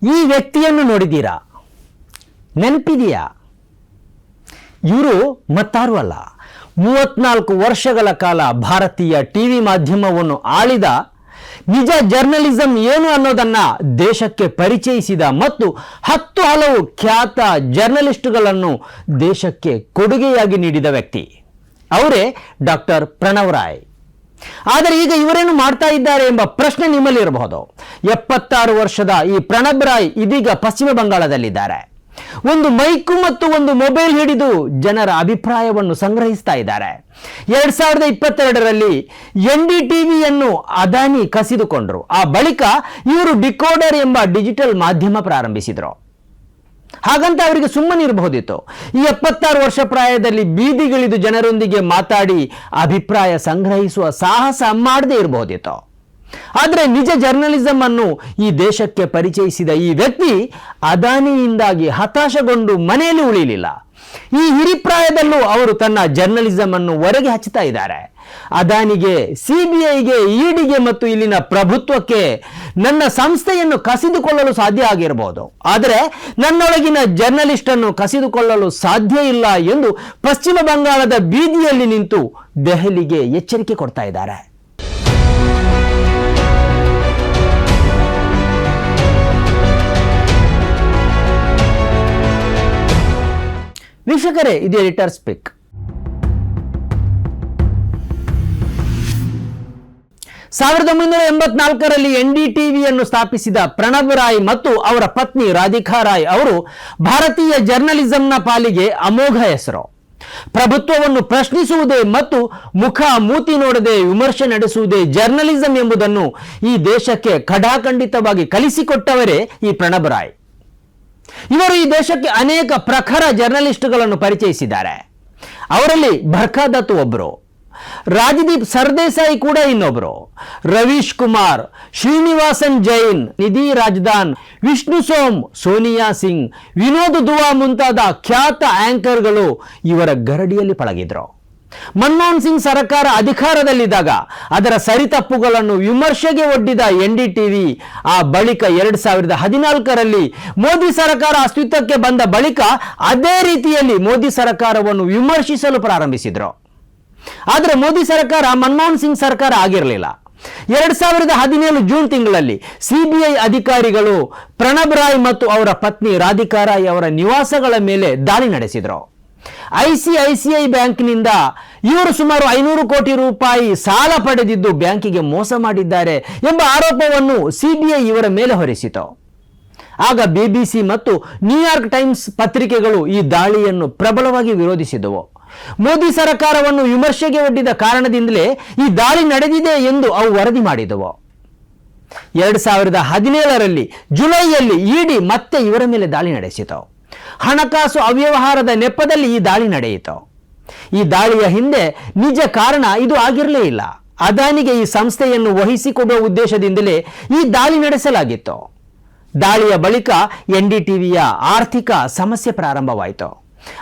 ಈ ವ್ಯಕ್ತಿಯನ್ನು ನೋಡಿದ್ದೀರಾ? ನೆನಪಿದೆಯಾ? ಇವರು ಮತ್ತಾರು ಅಲ್ಲ, 34 ವರ್ಷಗಳ ಕಾಲ ಭಾರತೀಯ ಟಿವಿ ಮಾಧ್ಯಮವನ್ನು ಆಳಿದ, ನಿಜ ಜರ್ನಲಿಸಂ ಏನು ಅನ್ನೋದನ್ನು ದೇಶಕ್ಕೆ ಪರಿಚಯಿಸಿದ ಮತ್ತು 10 ಹಲವು ಖ್ಯಾತ ಜರ್ನಲಿಸ್ಟ್ಗಳನ್ನು ದೇಶಕ್ಕೆ ಕೊಡುಗೆಯಾಗಿ ನೀಡಿದ ವ್ಯಕ್ತಿ. ಅವರೇ ಡಾಕ್ಟರ್ ಪ್ರಣವ್ ರಾಯ್. ಆದರೆ ಈಗ ಇವರೇನು ಮಾಡ್ತಾ ಇದ್ದಾರೆ ಎಂಬ ಪ್ರಶ್ನೆ ನಿಮ್ಮಲ್ಲಿ ಇರಬಹುದು. 76 ವರ್ಷದ ಈ ಪ್ರಣಬ್ ರಾಯ್ ಇದೀಗ ಪಶ್ಚಿಮ ಬಂಗಾಳದಲ್ಲಿದ್ದಾರೆ. ಒಂದು ಮೈಕು ಮತ್ತು ಒಂದು ಮೊಬೈಲ್ ಹಿಡಿದು ಜನರ ಅಭಿಪ್ರಾಯವನ್ನು ಸಂಗ್ರಹಿಸ್ತಾ ಇದ್ದಾರೆ. 2022ರಲ್ಲಿ NDTVಯನ್ನು ಅದಾನಿ ಕಸಿದುಕೊಂಡರು. ಆ ಬಳಿಕ ಇವರು ಡಿಕೋಡರ್ ಎಂಬ ಡಿಜಿಟಲ್ ಮಾಧ್ಯಮ ಪ್ರಾರಂಭಿಸಿದರು. ಹಾಗಂತ ಅವರಿಗೆ ಸುಮ್ಮನಿರಬಹುದಿತ್ತು. ಈ 76 ವರ್ಷ ಪ್ರಾಯದಲ್ಲಿ ಬೀದಿಗಿಳಿದು ಜನರೊಂದಿಗೆ ಮಾತಾಡಿ ಅಭಿಪ್ರಾಯ ಸಂಗ್ರಹಿಸುವ ಸಾಹಸ ಮಾಡದೇ ಇರಬಹುದಿತ್ತು. ಆದರೆ ನಿಜ ಜರ್ನಲಿಸಂ ಅನ್ನು ಈ ದೇಶಕ್ಕೆ ಪರಿಚಯಿಸಿದ ಈ ವ್ಯಕ್ತಿ ಅದಾನಿಯಿಂದಾಗಿ ಹತಾಶಗೊಂಡು ಮನೆಯಲ್ಲಿ ಉಳಿಯಲಿಲ್ಲ. ಈ ಹಿರಿಪ್ರಾಯದಲ್ಲೂ ಅವರು ತನ್ನ ಜರ್ನಲಿಸಂ ಅನ್ನು ಹೊರಗೆ ಹಚ್ಚುತ್ತಾ ಇದ್ದಾರೆ. ಅದಾನಿಗೆ, CBIಗೆ, EDಗೆ ಮತ್ತು ಇಲ್ಲಿನ ಪ್ರಭುತ್ವಕ್ಕೆ ನನ್ನ ಸಂಸ್ಥೆಯನ್ನು ಕಸಿದುಕೊಳ್ಳಲು ಸಾಧ್ಯ ಆಗಿರಬಹುದು, ಆದರೆ ನನ್ನೊಳಗಿನ ಜರ್ನಲಿಸ್ಟ್ ಅನ್ನು ಕಸಿದುಕೊಳ್ಳಲು ಸಾಧ್ಯ ಇಲ್ಲ ಎಂದು ಪಶ್ಚಿಮ ಬಂಗಾಳದ ಬೀದಿಯಲ್ಲಿ ನಿಂತು ದೆಹಲಿಗೆ ಎಚ್ಚರಿಕೆ ಕೊಡ್ತಾ ಇದ್ದಾರೆ. ವೀಕ್ಷಕರೇ, ಇದು ಎಡಿಟರ್ ಸ್ಪೀಕ್. 1984ರಲ್ಲಿ NDTVಯನ್ನು ಸ್ಥಾಪಿಸಿದ ಪ್ರಣಬ್ ರಾಯ್ ಮತ್ತು ಅವರ ಪತ್ನಿ ರಾಧಿಕಾ ರಾಯ್ ಅವರು ಭಾರತೀಯ ಜರ್ನಲಿಸಂನ ಪಾಲಿಗೆ ಅಮೋಘ ಹೆಸರು. ಪ್ರಭುತ್ವವನ್ನು ಪ್ರಶ್ನಿಸುವುದೇ ಮತ್ತು ಮುಖ ಮೂತಿ ನೋಡದೆ ವಿಮರ್ಶೆ ನಡೆಸುವುದೇ ಜರ್ನಲಿಸಂ ಎಂಬುದನ್ನು ಈ ದೇಶಕ್ಕೆ ಖಡಾಖಂಡಿತವಾಗಿ ಕಲಿಸಿಕೊಟ್ಟವರೇ ಈ ಪ್ರಣಬ್ ರಾಯ್. ಇವರು ಈ ದೇಶಕ್ಕೆ ಅನೇಕ ಪ್ರಖರ ಜರ್ನಲಿಸ್ಟ್ಗಳನ್ನು ಪರಿಚಯಿಸಿದ್ದಾರೆ. ಅವರಲ್ಲಿ ಬರ್ಖಾದತ್ ಒಬ್ಬರು, ರಾಜದೀಪ್ ಸರ್ದೇಸಾಯಿ ಕೂಡ ಇನ್ನೊಬ್ಬರು, ರವೀಶ್ ಕುಮಾರ್, ಶ್ರೀನಿವಾಸನ್ ಜೈನ್, ನಿಧಿ ರಾಜದಾನ್, ವಿಷ್ಣು ಸೋಮ್, ಸೋನಿಯಾ ಸಿಂಗ್, ವಿನೋದ್ ದುವಾ ಮುಂತಾದ ಖ್ಯಾತ ಆಂಕರ್ಗಳು ಇವರ ಗರಡಿಯಲ್ಲಿ ಪಳಗಿದ್ರು. ಮನಮೋಹನ್ ಸಿಂಗ್ ಸರ್ಕಾರ ಅಧಿಕಾರದಲ್ಲಿದ್ದಾಗ ಅದರ ಸರಿತಪ್ಪುಗಳನ್ನು ವಿಮರ್ಶೆಗೆ ಒಡ್ಡಿದ NDTV ಆ ಬಳಿಕ 2014ರಲ್ಲಿ ಮೋದಿ ಸರ್ಕಾರ ಅಸ್ತಿತ್ವಕ್ಕೆ ಬಂದ ಬಳಿಕ ಅದೇ ರೀತಿಯಲ್ಲಿ ಮೋದಿ ಸರ್ಕಾರವನ್ನು ವಿಮರ್ಶಿಸಲು ಪ್ರಾರಂಭಿಸಿದ್ರು. ಆದರೆ ಮೋದಿ ಸರ್ಕಾರ ಮನಮೋಹನ್ ಸಿಂಗ್ ಸರ್ಕಾರ ಆಗಿರಲಿಲ್ಲ. 2017 ಜೂನ್ ತಿಂಗಳಲ್ಲಿ CBI ಅಧಿಕಾರಿಗಳು ಪ್ರಣಬ್ ರಾಯ್ ಮತ್ತು ಅವರ ಪತ್ನಿ ರಾಧಿಕಾ ರಾಯ್ ಅವರ ನಿವಾಸಗಳ ಮೇಲೆ ದಾಳಿ ನಡೆಸಿದರು. ICICI ಬ್ಯಾಂಕ್ನಿಂದ ಇವರು ಸುಮಾರು 500 ಕೋಟಿ ರೂಪಾಯಿ ಸಾಲ ಪಡೆದಿದ್ದು ಬ್ಯಾಂಕಿಗೆ ಮೋಸ ಮಾಡಿದ್ದಾರೆ ಎಂಬ ಆರೋಪವನ್ನು CBI ಇವರ ಮೇಲೆ ಹೊರಿಸಿತು. ಆಗ BBC ಮತ್ತು ನ್ಯೂಯಾರ್ಕ್ ಟೈಮ್ಸ್ ಪತ್ರಿಕೆಗಳು ಈ ದಾಳಿಯನ್ನು ಪ್ರಬಲವಾಗಿ ವಿರೋಧಿಸಿದವು. ಮೋದಿ ಸರ್ಕಾರವನ್ನು ವಿಮರ್ಶೆಗೆ ಒಡ್ಡಿದ ಕಾರಣದಿಂದಲೇ ಈ ದಾಳಿ ನಡೆದಿದೆ ಎಂದು ಅವು ವರದಿ ಮಾಡಿದವು. 2017ರಲ್ಲಿ ಜುಲೈಯಲ್ಲಿ ED ಮತ್ತೆ ಇವರ ಮೇಲೆ ದಾಳಿ ನಡೆಸಿತು. ಹಣಕಾಸು ಅವ್ಯವಹಾರದ ನೆಪದಲ್ಲಿ ಈ ದಾಳಿ ನಡೆಯಿತು. ಈ ದಾಳಿಯ ಹಿಂದೆ ನಿಜ ಕಾರಣ ಇದು ಆಗಿರಲೇ ಇಲ್ಲ. ಅದಾನಿಗೆ ಈ ಸಂಸ್ಥೆಯನ್ನು ವಹಿಸಿಕೊಡುವ ಉದ್ದೇಶದಿಂದಲೇ ಈ ದಾಳಿ ನಡೆಸಲಾಗಿತ್ತು. ದಾಳಿಯ ಬಳಿಕ NDTVಯ ಆರ್ಥಿಕ ಸಮಸ್ಯೆ ಪ್ರಾರಂಭವಾಯಿತು.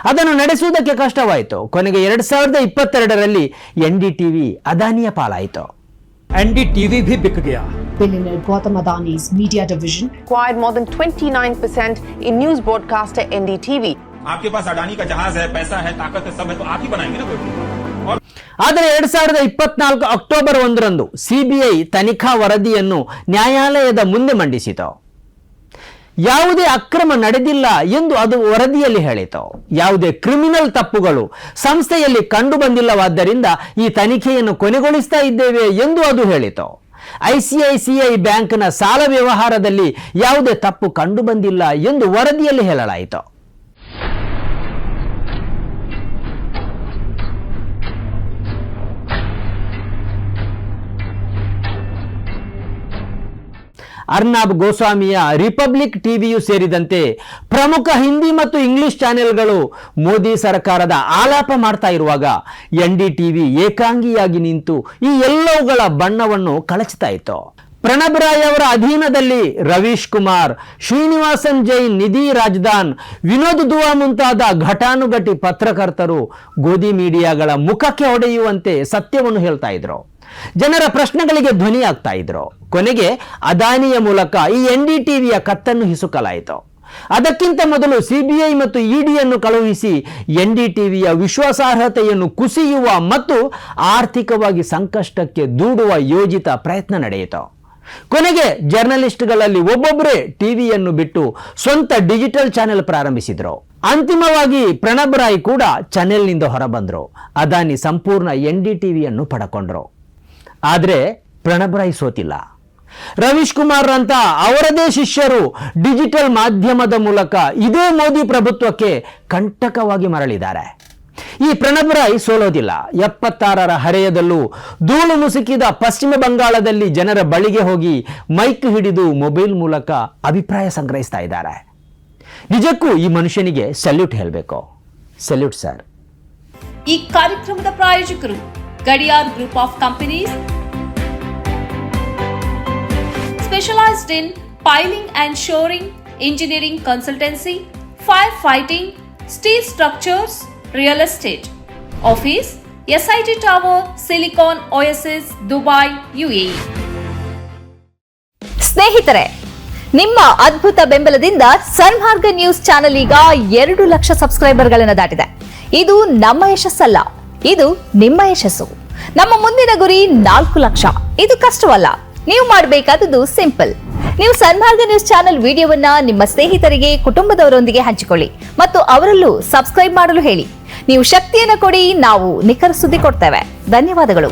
ಅದನ್ನು ನಡೆಸುವುದಕ್ಕೆ ಕಷ್ಟವಾಯಿತು. ಕೊನೆಗೆ 2022ರಲ್ಲಿ NDTV ಅದಾನಿಯ ಪಾಲಾಯಿತು. NDTV भी बिक गया. Billionaire Gautam Adani's media division acquired more than 29% in news broadcaster NDTV. आपके पास अडानी का जहाज है, पैसा है, ताकत है, सब है, तो आप ही बनाएंगे ना कोई. ಆದರೆ 2024 ಅಕ್ಟೋಬರ್ 1ರಂದು CBI ತನಿಖಾ ವರದಿಯನ್ನು ನ್ಯಾಯಾಲಯದ ಮುಂದೆ ಮಂಡಿಸಿತು. ಯಾವುದೇ ಅಕ್ರಮ ನಡೆದಿಲ್ಲ ಎಂದು ಅದು ವರದಿಯಲ್ಲಿ ಹೇಳಿತು. ಯಾವುದೇ ಕ್ರಿಮಿನಲ್ ತಪ್ಪುಗಳು ಸಂಸ್ಥೆಯಲ್ಲಿ ಕಂಡು ಬಂದಿಲ್ಲವಾದ್ದರಿಂದ ಈ ತನಿಖೆಯನ್ನು ಕೊನೆಗೊಳಿಸ್ತಾ ಇದ್ದೇವೆ ಎಂದು ಅದು ಹೇಳಿತು. ICICI ಬ್ಯಾಂಕ್ನ ಸಾಲ ವ್ಯವಹಾರದಲ್ಲಿ ಯಾವುದೇ ತಪ್ಪು ಕಂಡು ಬಂದಿಲ್ಲ ಎಂದು ವರದಿಯಲ್ಲಿ ಹೇಳಲಾಯಿತು. ಅರ್ನಾಬ್ ಗೋಸ್ವಾಮಿಯ ರಿಪಬ್ಲಿಕ್ ಟಿವಿಯು ಸೇರಿದಂತೆ ಪ್ರಮುಖ ಹಿಂದಿ ಮತ್ತು ಇಂಗ್ಲಿಷ್ ಚಾನೆಲ್ಗಳು ಮೋದಿ ಸರ್ಕಾರದ ಆಲಾಪ ಮಾಡ್ತಾ ಇರುವಾಗ NDTV ಏಕಾಂಗಿಯಾಗಿ ನಿಂತು ಈ ಎಲ್ಲವುಗಳ ಬಣ್ಣವನ್ನು ಕಳಚ್ತಾ ಇತ್ತು. ಪ್ರಣಬ್ ರಾಯ್ ಅವರ ಅಧೀನದಲ್ಲಿ ರವೀಶ್ ಕುಮಾರ್, ಶ್ರೀನಿವಾಸನ್ ಜೈನ್, ನಿಧಿ ರಾಜದಾನ್, ವಿನೋದ್ ದುವಾ ಮುಂತಾದ ಘಟಾನುಘಟಿ ಪತ್ರಕರ್ತರು ಗೋಧಿ ಮೀಡಿಯಾಗಳ ಮುಖಕ್ಕೆ ಹೊಡೆಯುವಂತೆ ಸತ್ಯವನ್ನು ಹೇಳ್ತಾ ಇದ್ರು. ಜನರ ಪ್ರಶ್ನೆಗಳಿಗೆ ಧ್ವನಿಯಾಗ್ತಾ ಇದ್ರು. ಕೊನೆಗೆ ಅದಾನಿಯ ಮೂಲಕ ಈ NDTVಯ ಕತ್ತನ್ನು ಹಿಸುಕಲಾಯಿತು. ಅದಕ್ಕಿಂತ ಮೊದಲು CBI ಮತ್ತು EDಯನ್ನು ಕಳುಹಿಸಿ NDTVಯ ವಿಶ್ವಾಸಾರ್ಹತೆಯನ್ನು ಕುಸಿಯುವ ಮತ್ತು ಆರ್ಥಿಕವಾಗಿ ಸಂಕಷ್ಟಕ್ಕೆ ದೂಡುವ ಯೋಜಿತ ಪ್ರಯತ್ನ ನಡೆಯಿತು. ಕೊನೆಗೆ ಜರ್ನಲಿಸ್ಟ್ಗಳಲ್ಲಿ ಒಬ್ಬೊಬ್ಬರೇ ಟಿವಿಯನ್ನು ಬಿಟ್ಟು ಸ್ವಂತ ಡಿಜಿಟಲ್ ಚಾನೆಲ್ ಪ್ರಾರಂಭಿಸಿದ್ರು. ಅಂತಿಮವಾಗಿ ಪ್ರಣಬ್ ರಾಯ್ ಕೂಡ ಚಾನೆಲ್ನಿಂದ ಹೊರಬಂದ್ರು. ಅದಾನಿ ಸಂಪೂರ್ಣ NDTVಯನ್ನು ಪಡ್ಕೊಂಡ್ರು. ಆದರೆ ಪ್ರಣಬ್ ರಾಯ್ ಸೋತಿಲ್ಲ. ರವೀಶ್ ಕುಮಾರ್ ಅಂತ ಅವರದೇ ಶಿಷ್ಯರು ಡಿಜಿಟಲ್ ಮಾಧ್ಯಮದ ಮೂಲಕ ಇದೇ ಮೋದಿ ಪ್ರಭುತ್ವಕ್ಕೆ ಕಂಟಕವಾಗಿ ಮರಳಿದ್ದಾರೆ. ಈ ಪ್ರಣಬ್ ರಾಯ್ ಸೋಲೋದಿಲ್ಲ. 76ರ ಹರೆಯದಲ್ಲೂ ಧೂಳು ಮುಸುಕಿದ ಪಶ್ಚಿಮ ಬಂಗಾಳದಲ್ಲಿ ಜನರ ಬಳಿಗೆ ಹೋಗಿ ಮೈಕ್ ಹಿಡಿದು ಮೊಬೈಲ್ ಮೂಲಕ ಅಭಿಪ್ರಾಯ ಸಂಗ್ರಹಿಸ್ತಾ ಇದ್ದಾರೆ. ನಿಜಕ್ಕೂ ಈ ಮನುಷ್ಯನಿಗೆ ಸಲ್ಯೂಟ್ ಹೇಳಬೇಕು. Salute sir. ಈ ಕಾರ್ಯಕ್ರಮದ ಪ್ರಾಯೋಜಕರು Gadiyar group of companies, specialized in piling and shoring, engineering consultancy, firefighting, steel structures, real estate. Office SIT Tower, Silicon Oasis, Dubai, UAE. ಸ್ನೇಹಿತರೆ, ನಿಮ್ಮ ಅದ್ಭುತ ಬೆಂಬಲದಿಂದ ಸನ್ಮಾರ್ಗ ನ್ಯೂಸ್ ಚಾನೆಲ್ ಈಗ 2 ಲಕ್ಷ ಸಬ್ಸ್ಕ್ರೈಬರ್ಗಳನ್ನು ದಾಟಿದೆ. ಇದು ನಮ್ಮ ಯಶಸ್ಸಲ್ಲ, ಇದು ನಿಮ್ಮ ಯಶಸ್ಸು. ನಮ್ಮ ಮುಂದಿನ ಗುರಿ 4 ಲಕ್ಷ. ಇದು ಕಷ್ಟವಲ್ಲ. ನೀವು ಮಾಡಬೇಕಾದದ್ದು ಸಿಂಪಲ್. ನೀವು ಸನ್ಮಾರ್ಗ ನ್ಯೂಸ್ ಚಾನೆಲ್ ವಿಡಿಯೋವನ್ನ ನಿಮ್ಮ ಸ್ನೇಹಿತರಿಗೆ, ಕುಟುಂಬದವರೊಂದಿಗೆ ಹಂಚಿಕೊಳ್ಳಿ ಮತ್ತು ಅವರಲ್ಲೂ ಸಬ್ಸ್ಕ್ರೈಬ್ ಮಾಡಲು ಹೇಳಿ. ನೀವು ಶಕ್ತಿಯನ್ನು ಕೊಡಿ, ನಾವು ನಿಖರ ಸುದ್ದಿ ಕೊಡ್ತೇವೆ. ಧನ್ಯವಾದಗಳು.